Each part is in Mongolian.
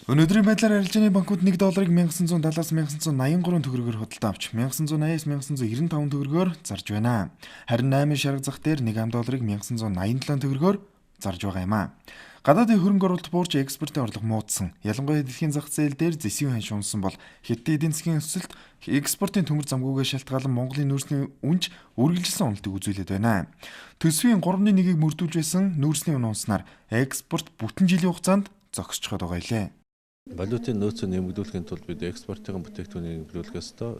Өнөөдрийн байдлаар арилжааны банкуд $1-ыг 1970-аас 1983 төгрөгөөр худалдан авч 1980-аас 1995 төгрөгөөр зарж байна. Харин 8 шарга зах дээр $1 1987 төгрөгөөр зарж байгаа юм а. Гадаадын хөрөнгө оруулалт буурч экспортын орлого муудсан. Ялангуяа дэлхийн зах зээл дээр зэсийн ханш унсан бол Хятадын эдийн засгийн өсөлт экспортын төмөр замгүйгээ шалтгаалan Монголын нүүрсний үнж үргэлжилсэн уналтыг үзүүлээд байна. Төсвийн 3.1-ийг мөрдүүлж байсан нүүрсний үн унснаар экспорт бүтэн жилийн хугацаанд зогсчиход байгаа илээ. Валютын нөөцөө нэмэгдүүлэхийн тулд бид экспортын бүтээгдэхүүнийг нэмэгдүүлэх ёстой,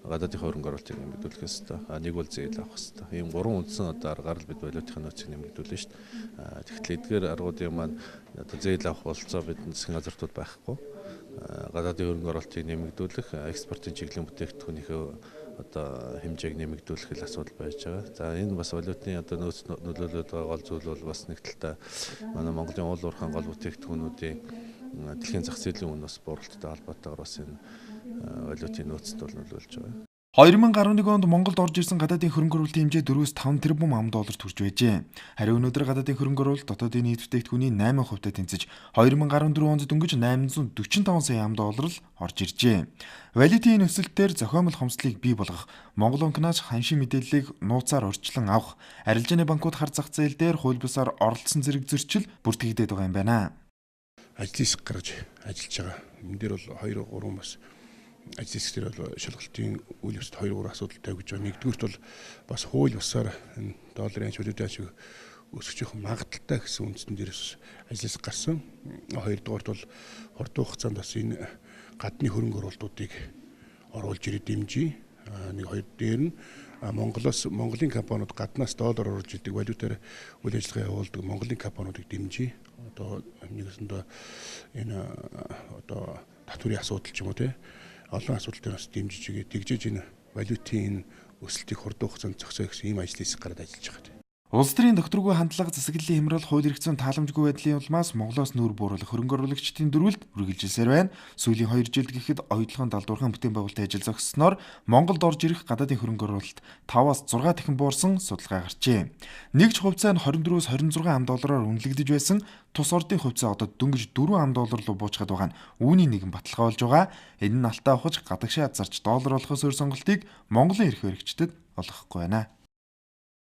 гадаадын хөрөнгө оруулалтыг нэмэгдүүлэх ёстой, нэг бол зээл авах ёстой. Ийм гурван үндсэн аргаар л бид валютын нөөцийг нэмэгдүүлнэ шүү дээ. Тэгэхээр эдгээр аргуудын маань зээл авах болцоо бидний засгийн газартууд байхгүй. Гадаадын хөрөнгө оруулалтыг нэмэгдүүлэх, экспортын чиглэлийн бүтээгдэхүүнийхөө хэмжээг нэмэгдүүлэх л асуудал байж байгаа. За энэ бас валютын нөөц нөлөөлөд байгаа гол зүйл бол бас нэг талтай манай Монголын уул уурхайн гол бүтээгдэхүүнүүдийн дэлхийн зах зээлийн үнээс бууралттай холбоотойгоор бас энэ валютын нөөцөд бол нөлөөлж байгаа. 2011 онд Монголд орж ирсэн гадаадын хөрөнгө оруулалтын хэмжээ 4-5 тэрбум $. Хүрч байжээ. Харин өнөөдөр гадаадын хөрөнгө оруулалт дотоодын нийт бүтээгдэхүүний 8% тэнцэж 2014 онд дөнгөж $845 сая л орж иржээ. Валютын өсөлтөөр зохиомжтой хомсдлыг бий болгох, Монгол банкнаас ханшийн мэдээллийг нууцаар урьдчилан авах, арилжааны банкуд хар зах зээл дээр хууль бусаар оролцсон зэрэг зөрчил бүртгэгдээд байгаа юм байна. Ажлын хэсэг гаргаж ажиллаж байгаа. Энэ дээр бол 2-3 бас ажлын хэсэг дээр бол шалгалтын үйл явцад 2-3 асуудал тавьж байгаа. Нэгдүгürt бол бас хууль бусаар энэ долларын ач холбогдол шиг өсөж явах магадaltaй гэсэн үндсэн дээрээс ажлын хэсэг гарсан. Хоёрдугаарт бол хурдан хугацаанд бас энэ гадны хөрөнгө оруулалтуудыг оруулж ирээд дэмжиж, нэг хоёр дээр нь Монголын компаниуд гаднаас доллар оруулж ирдэг валютаар үйл ажиллагаа явуулдаг Монголын компаниудыг дэмжиж, нэгэсэндээ энэ татврын асуудал ч юм уу те олон асуудал дээр бас дэмжиж игээ тэгжиж энэ валютын өсөлтийг хурдан хугацаанд зохицох гэсэн ийм ажлын хэсэг гараад ажиллаж байгаа. Улс төрийн докторгүй хандлага засаглалын хямрал хууль эрх зүйн тааламжгүй байдлын улмаас Монголоос нүүр бууруулах хөрөнгө оруулагчдын дөрвөлд үргэлжилсээр байна. Сүүлийн 2 жилд гэхэд оюутлогын далдуурхан бүтээн байгуулалтын ажил зогссоноор Монголд орж ирэх гадаадын хөрөнгө оруулалт 5-аас 6 дахин буурсан судалгаа гарчээ. Нэгж хувьцаа нь $24-өөс $26 үнэлэгдэж байсан тус ордын хувьцаа одоо дөнгөж $4 руу буужгаад байгаа нь үүний нэгэн баталгаа болж байгаа. Энэ нь алтаа ухаж гадагшаа зарж доллар олохоос өөр сонголтыг Монголын эрх баригчдад олгохгүй байна.